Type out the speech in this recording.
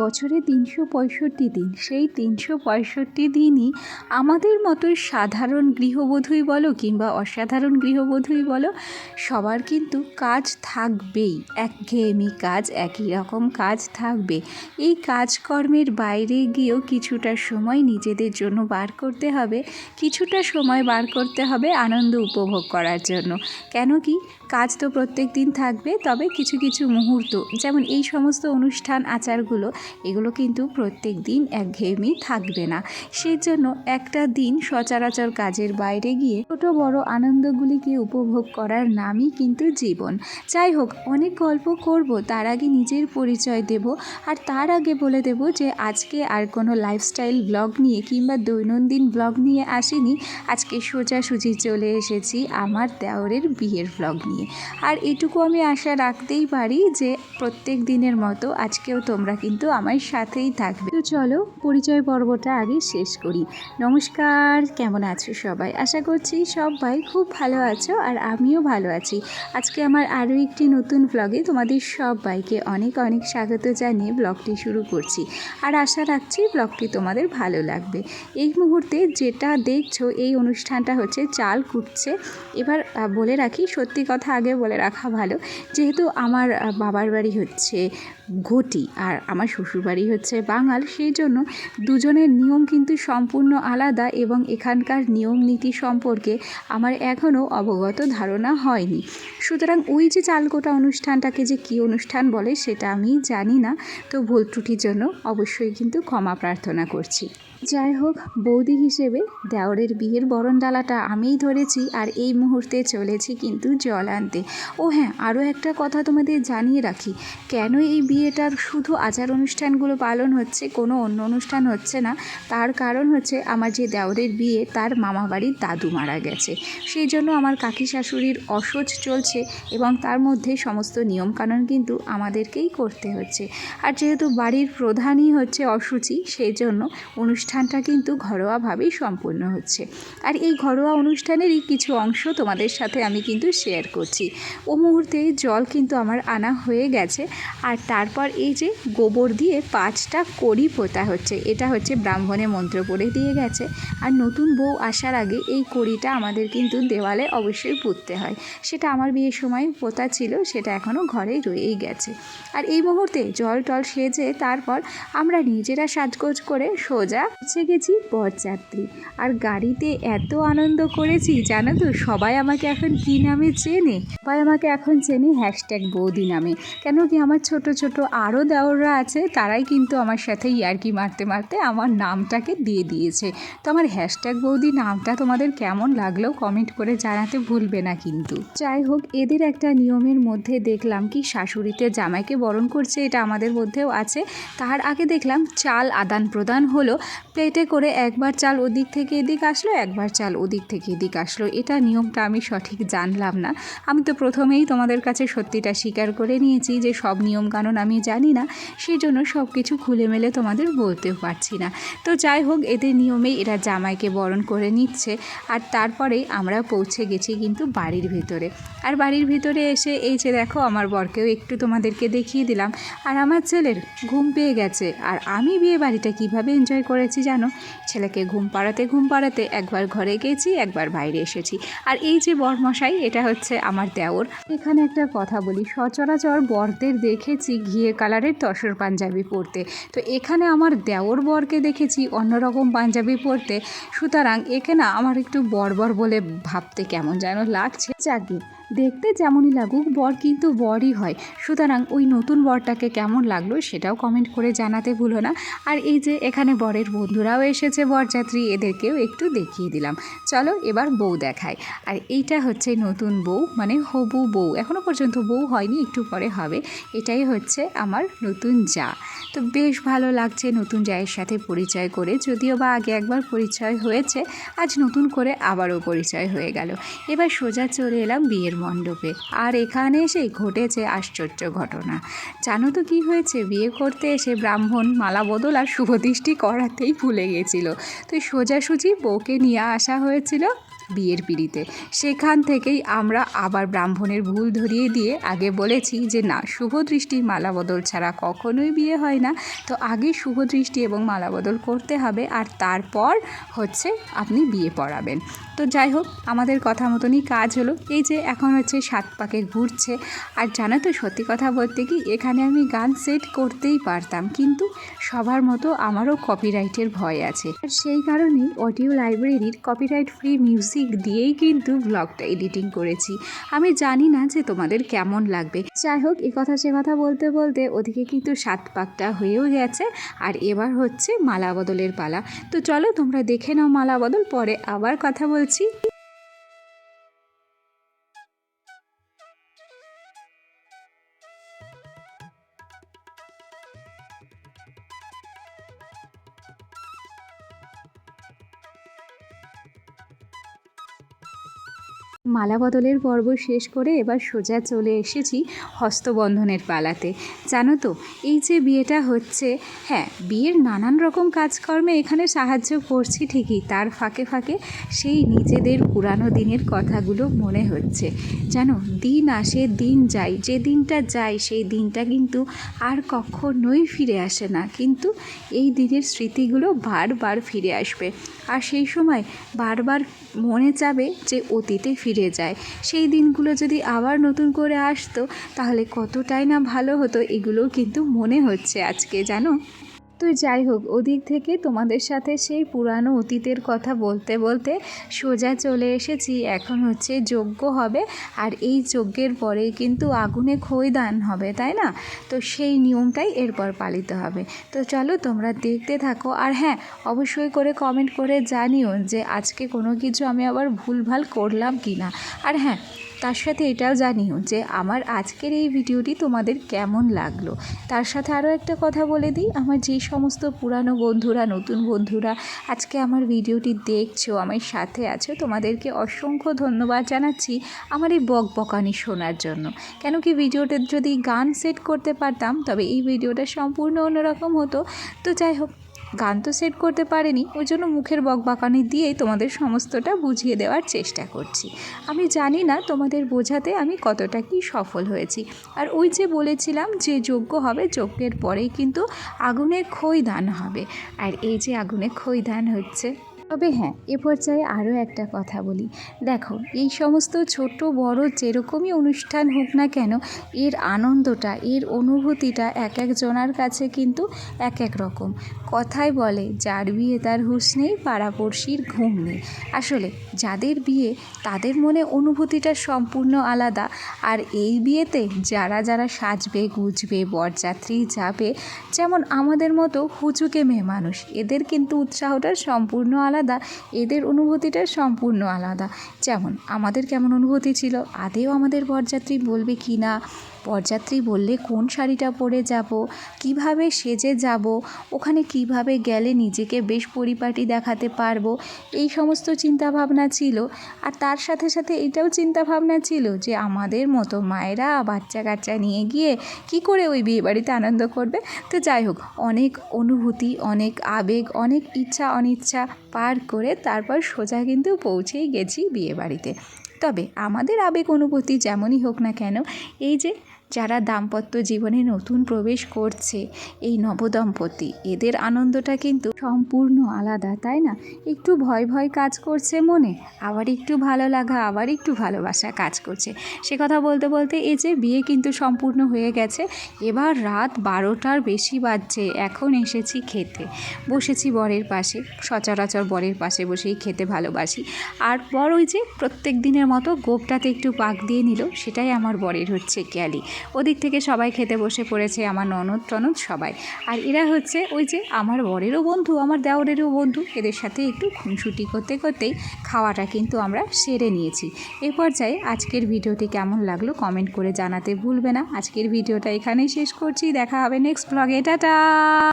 বছরে ৩৬৫ দিন, সেই ৩৬৫ দিনই আমাদের মতো সাধারণ গৃহবধূই বলো কিংবা অসাধারণ গৃহবধূই বলো, সবার কিন্তু কাজ থাকবেই। একঘেয়েমি কাজ, একই রকম কাজ থাকবে। এই কাজকর্মের বাইরে গিয়েও কিছুটা সময় নিজেদের জন্য বার করতে হবে, কিছুটা সময় বার করতে হবে আনন্দ উপভোগ করার জন্য। কেন কি, কাজ তো প্রত্যেক দিন থাকবে, তবে কিছু কিছু মুহূর্ত, যেমন এই সমস্ত অনুষ্ঠান আচারগুলো, এগুলো কিন্তু প্রত্যেক দিন একঘেয়েমি থাকবে না। সেই জন্য একটা দিন সচরাচর কাজের বাইরে গিয়ে ছোট বড় আনন্দগুলিকে উপভোগ করার নামই কিন্তু জীবন। যাই হোক, অনেক গল্প করব, তার আগে নিজের পরিচয় দেব। আর তার আগে বলে দেব যে আজকে আর কোনো লাইফস্টাইল ব্লগ নিয়ে কিংবা দৈনন্দিন ব্লগ নিয়ে আসিনি। আজকে সোজাসুজি চলে এসেছি আমার দেওরের বিয়ের ব্লগ নিয়ে। আর এটুকু আমি আশা রাখতেই পারি যে প্রত্যেক দিনের মতো আজকেও তোমরা কিন্তু আমার সাথেই থাকবে। তো চলো পরিচয় পর্বটা আগে শেষ করি। নমস্কার, কেমন আছো সবাই? আশা করছি সবাই খুব ভালো আছো, আর আমিও ভালো আছি। আজকে আমার আরও একটি নতুন ব্লগে তোমাদের সবাইকে অনেক অনেক স্বাগত জানিয়ে ব্লগটি শুরু করছি। আর আশা রাখছি ব্লগটি তোমাদের ভালো লাগবে। এই মুহূর্তে যেটা দেখছো, এই অনুষ্ঠানটা হচ্ছে চাল কুটছে। এবার বলে রাখি, সত্যি কথা আগে বলে রাখা ভালো, যেহেতু আমার বাবার বাড়ি হচ্ছে ঘটি আর আমার শ্বশুরবাড়ি হচ্ছে বাঙাল, সেই জন্য দুজনের নিয়ম কিন্তু সম্পূর্ণ আলাদা, এবং এখানকার নিয়ম নীতি সম্পর্কে আমার এখনও অবগত ধারণা হয়নি। সুতরাং ওই যে চালকোটা অনুষ্ঠানটাকে যে কী অনুষ্ঠান বলে সেটা আমি জানি না, তো ভুল ত্রুটির জন্য অবশ্যই কিন্তু ক্ষমা প্রার্থনা করছি। যাই হোক, বৌদি হিসেবে দেওরের বিয়ের বরণডালাটা আমিই ধরেছি, আর এই মুহূর্তে চলেছি কিন্তু জল আনতে। ও হ্যাঁ, আরও একটা কথা তোমাদের জানিয়ে রাখি, কেন এই বিয়েটার শুধু আচার অনুষ্ঠানগুলো পালন হচ্ছে, কোনো অন্য অনুষ্ঠান হচ্ছে না, তার কারণ হচ্ছে আমার যে দেওরের বিয়ে, তার মামাবাড়ির দাদু মারা গেছে। সেই জন্য আমার কাকি শাশুড়ির অসহ্য চলছে, এবং তার মধ্যে সমস্ত নিয়মকানুন কিন্তু আমাদেরকেই করতে হচ্ছে। আর যেহেতু বাড়ির প্রধানই হচ্ছে অশুচি, সেই জন্য অনুষ্ঠানটা কিন্তু ঘরোয়াভাবেই সম্পূর্ণ হচ্ছে। আর এই ঘরোয়া অনুষ্ঠানেরই কিছু অংশ তোমাদের সাথে আমি কিন্তু শেয়ার করছি। ও মুহূর্তে জল কিন্তু আমার আনা হয়ে গেছে, আর তারপর এই যে গোবর দিয়ে 5টা কড়ি পোতা হচ্ছে। এটা হচ্ছে ব্রাহ্মণে মন্ত্র পড়ে দিয়ে গেছে, আর নতুন বউ আসার আগে এই কড়িটা আমাদের কিন্তু দেওয়ালে অবশ্যই পুঁততে হয়। সেটা আমার বিয়ের সময় পোতা ছিল, সেটা এখনও ঘরেই রয়েই গেছে। আর এই মুহূর্তে জল টল সেজে তারপর আমরা নিজেরা সাজগোজ করে সোজা পৌঁছে গেছি বরযাত্রী। আর গাড়িতে এত আনন্দ করেছি জানো তো, সবাই আমাকে এখন কী নামে চেনে? সবাই আমাকে এখন চেনে #বৌদি নামে। কেন কি, আমার ছোট ছোট আরও দেওররা আছে, তারাই কিন্তু আমার সাথে ইয়ার্কি মারতে মারতে আমার নামটাকে দিয়ে দিয়েছে। তো আমার #বৌদি নামটা তোমাদের কেমন লাগলো কমেন্ট করে জানাতে ভুলবে না কিন্তু। যাই হোক, এদের একটা নিয়মের মধ্যে দেখলাম কি, শাশুড়িতে জামাইকে বরণ করছে, এটা আমাদের মধ্যেও আছে। তার আগে দেখলাম চাল আদান প্রদান হলো, প্লেটে করে একবার চাল ওদিক থেকে এদিক আসলো, একবার চাল ওদিক থেকে এদিক আসলো। এটা নিয়মটা আমি সঠিক জানলাম না। আমি তো প্রথমেই তোমাদের কাছে সত্যিটা স্বীকার করে নিয়েছি যে সব নিয়মকানুন আমি জানি না, সেই জন্য সব কিছু খুলে মেলে তোমাদের বলতেও পারছি না। তো যাই হোক, এদের নিয়মেই এরা জামাইকে বরণ করে নিচ্ছে। আর তারপরেই আমরা পৌঁছে গেছি কিন্তু বাড়ির ভিতরে। আর বাড়ির ভিতরে এসে এই যে দেখো, আমার বরকেও একটু তোমাদেরকে দেখিয়ে দিলাম। আর আমার ছেলের ঘুম পেয়ে গেছে। আর আমি বিয়ে বাড়িটা কীভাবে এনজয় করেছি জানো, ছেলেকে ঘুম পাড়াতে একবার ঘরে গেছি, একবার বাইরে এসেছি। আর এই যে বরমশাই, এটা হচ্ছে আমার দেওর। এখানে একটা কথা বলি, সচরাচর বরদের দেখেছি ঘিয়ে কালারের তসর পাঞ্জাবি পরতে, তো এখানে আমার দেওর বরকে দেখেছি অন্যরকম পাঞ্জাবি পরতে। সুতরাং একে না আমার একটু বর্বর বলে ভাবতে কেমন যেন লাগছে। যাকে দেখতে যেমনই লাগুক বর কিন্তু বরই হয়। সুতরাং ওই নতুন বরটাকে কেমন লাগলো সেটাও কমেন্ট করে জানাতে ভুলো না। আর এই যে এখানে বরের বন্ধুরাও এসেছে বরযাত্রী, এদেরকেও একটু দেখিয়ে দিলাম। চলো এবার বউ দেখায়। আর এইটা হচ্ছে নতুন বউ, মানে হবু বউ, এখনও পর্যন্ত বউ হয়নি, একটু পরে হবে। এটাই হচ্ছে আমার নতুন জা। তো বেশ ভালো লাগছে নতুন জায়ের সাথে পরিচয় করে, যদিও বা আগে একবার পরিচয় হয়েছে, আজ নতুন করে আবারও পরিচয় হয়ে গেল। এবার সোজা চলে এলাম বিয়ের মণ্ডপে। আর এখানে এসে ঘটেছে আশ্চর্য ঘটনা। জানো তো কী হয়েছে? বিয়ে করতে এসে ব্রাহ্মণ মালা বদল আর শুভদৃষ্টি করাতেই ভুলে গেছিল। তো সোজাসুজি বউকে নিয়ে আসা হয়েছিল বিয়ের পিঁড়িতে। সেখান থেকেই আমরা আবার ব্রাহ্মণের ভুল ধরিয়ে দিয়ে আগে বলেছি যে না, শুভ দৃষ্টির মালা বদল ছাড়া কখনোই বিয়ে হয় না। তো আগে শুভ দৃষ্টি এবং মালা বদল করতে হবে, আর তারপর হচ্ছে আপনি বিয়ে পড়াবেন। তো যাই হোক, আমাদের কথা মতনই কাজ হলো। এই যে এখন হচ্ছে 7 পাকে ঘুরছে। আর জানো তো, সত্যি কথা বলতে কি, এখানে আমি গান সেট করতেই পারতাম, কিন্তু সবার মতো আমারও কপিরাইটের ভয় আছে। আর সেই কারণেই অডিও লাইব্রেরির কপিরাইট ফ্রি মিউজিক দিয়েই কিন্তু ব্লগটা এডিটিং করেছি। আমি জানি না যে তোমাদের কেমন লাগবে। যাই হোক, এ কথা সে কথা বলতে বলতে ওদিকে কিন্তু 7 পাকটা হয়েও গেছে। আর এবার হচ্ছে মালা বদলের পালা। তো চলো তোমরা দেখে নাও মালা বদল, পরে আবার কথা বলছি। মালা বদলের পর্ব শেষ করে এবার সোজা চলে এসেছি হস্তবন্ধনের পালাতে। জানো তো, এই যে বিয়েটা হচ্ছে, হ্যাঁ, বিয়ের নানান রকম কাজকর্মে এখানে সাহায্য করছি ঠিকই, তার ফাঁকে ফাঁকে সেই নিজেদের পুরানো দিনের কথাগুলো মনে হচ্ছে। জানো, দিন আসে দিন যায়, যে দিনটা যায় সেই দিনটা কিন্তু আর কখনোই ফিরে আসে না, কিন্তু এই দিনের স্মৃতিগুলো বারবার ফিরে আসবে। আর সেই সময় বারবার মনে যাবে যে অতীতে ফিরে যায়। সেই দিনগুলো যদি আবার নতুন করে আসতো তাহলে কতটাই না ভালো হতো, এগুলোও কিন্তু মনে হচ্ছে আজকে, জানো। তো যাই হোক, ওদিক থেকে তোমাদের সাথে সেই পুরানো অতীতের কথা বলতে বলতে সোজা চলে এসেছি। এখন হচ্ছে যজ্ঞ হবে, আর এই যজ্ঞের পরেই কিন্তু আগুনে খৈদান হবে, তাই না? তো সেই নিয়মটাই এরপর পালিত হবে। তো চলো তোমরা দেখতে থাকো। আর হ্যাঁ, অবশ্যই করে কমেন্ট করে জানিও যে আজকে কোনো কিছু আমি আবার ভুলভাল করলাম কি না। আর হ্যাঁ, তার সাথে এটাও জানিও যে আমার আজকের এই ভিডিওটি তোমাদের কেমন লাগলো। তার সাথে আরও একটা কথা বলে দিই, আমার যে সমস্ত পুরানো বন্ধুরা, নতুন বন্ধুরা আজকে আমার ভিডিওটি দেখছো, আমার সাথে আছো, তোমাদেরকে অসংখ্য ধন্যবাদ জানাচ্ছি আমার এই বকবকানি শোনার জন্য। কেন কি, ভিডিওতে যদি গান সেট করতে পারতাম তবে এই ভিডিওটা সম্পূর্ণ অন্যরকম হতো। তো যাই হোক, গান তো সেট করতে পারিনি, ওই জন্য মুখের বকবাকানি দিয়েই তোমাদের সমস্তটা বুঝিয়ে দেওয়ার চেষ্টা করছি। আমি জানি না তোমাদের বোঝাতে আমি কতটা কি সফল হয়েছি। আর ওই যে বলেছিলাম যে যজ্ঞ হবে, যজ্ঞের পরেই কিন্তু আগুনে খৈদান হবে। আর এই যে আগুনে খৈদান হচ্ছে, তবে হ্যাঁ, এ পর্যায়ে আরও একটা কথা বলি। দেখো, এই সমস্ত ছোট বড় যেরকমই অনুষ্ঠান হোক না কেন, এর আনন্দটা, এর অনুভূতিটা এক একজনার কাছে কিন্তু এক এক রকম। কথায় বলে, যার বিয়ে তার হুঁশ নেই, পাড়াপড়শির ঘুম নেই। আসলে যাদের বিয়ে তাদের মনে অনুভূতিটা সম্পূর্ণ আলাদা। আর এই বিয়েতে যারা যারা সাজবে গুজবে, বরযাত্রী যাবে, যেমন আমাদের মতো হুচুকে মেয়ে মানুষ, এদের কিন্তু উৎসাহটা সম্পূর্ণ আলাদা, এদের অনুভূতিটা সম্পূর্ণ আলাদা। যেমন আমাদের কেমন অনুভূতি ছিল, আদেও আমাদের বরযাত্রী বলবে কি না, বরযাত্রী বললে কোন শাড়িটা পরে যাব, কিভাবে সেজে যাব, ওখানে কিভাবে গেলে নিজেকে বেশ পরিপাটি দেখাতে পারবো, এই সমস্ত চিন্তাভাবনা ছিল। আর তার সাথে সাথে এটাও চিন্তাভাবনা ছিল যে আমাদের মতো মায়েরা বাচ্চা কাচ্চা নিয়ে গিয়ে কি করে ওই বিয়েবাড়িতে আনন্দ করবে। তো যাই হোক, অনেক অনুভূতি, অনেক আবেগ, অনেক ইচ্ছা অনিচ্ছা পার করে তারপর সোজা কিন্তু পৌঁছেই গেছি বিয়েবাড়িতে। তবে আমাদের আবেগ অনুভূতি যেমনই হোক না কেন, এই যে যারা দাম্পত্য জীবনে নতুন প্রবেশ করছে, এই নবদম্পতি, এদের আনন্দটা কিন্তু সম্পূর্ণ আলাদা, তাই না? একটু ভয় ভয় কাজ করছে মনে, আবার একটু ভালো লাগা, আবার একটু ভালোবাসা কাজ করছে। সে কথা বলতে বলতে এই যে বিয়ে কিন্তু সম্পূর্ণ হয়ে গেছে। এবার রাত 12টার বেশি বাজছে, এখন এসেছি খেতে। বসেছি বরের পাশে, সচরাচর বরের পাশে বসেই খেতে ভালোবাসি। আর বর ওই যে প্রত্যেক দিনের মতো গোপটাতে একটু পাক দিয়ে নিল, সেটাই আমার বরের হচ্ছে ক্যালি। ওদিক থেকে সবাই খেতে বসে পড়েছে, আমার ননদ টনদ সবাই। আর এরা হচ্ছে ওই যে আমার বরেরও বন্ধু, আমার দেওরেরও বন্ধু, এদের সাথে একটু খুনসুটি করতে করতেই খাওয়াটা কিন্তু আমরা সেরে নিয়েছি। এ পর্যায়ে আজকের ভিডিওটি কেমন লাগলো কমেন্ট করে জানাতে ভুলবে না। আজকের ভিডিওটা এখানেই শেষ করছি, দেখা হবে নেক্সট ব্লগে, টাটা।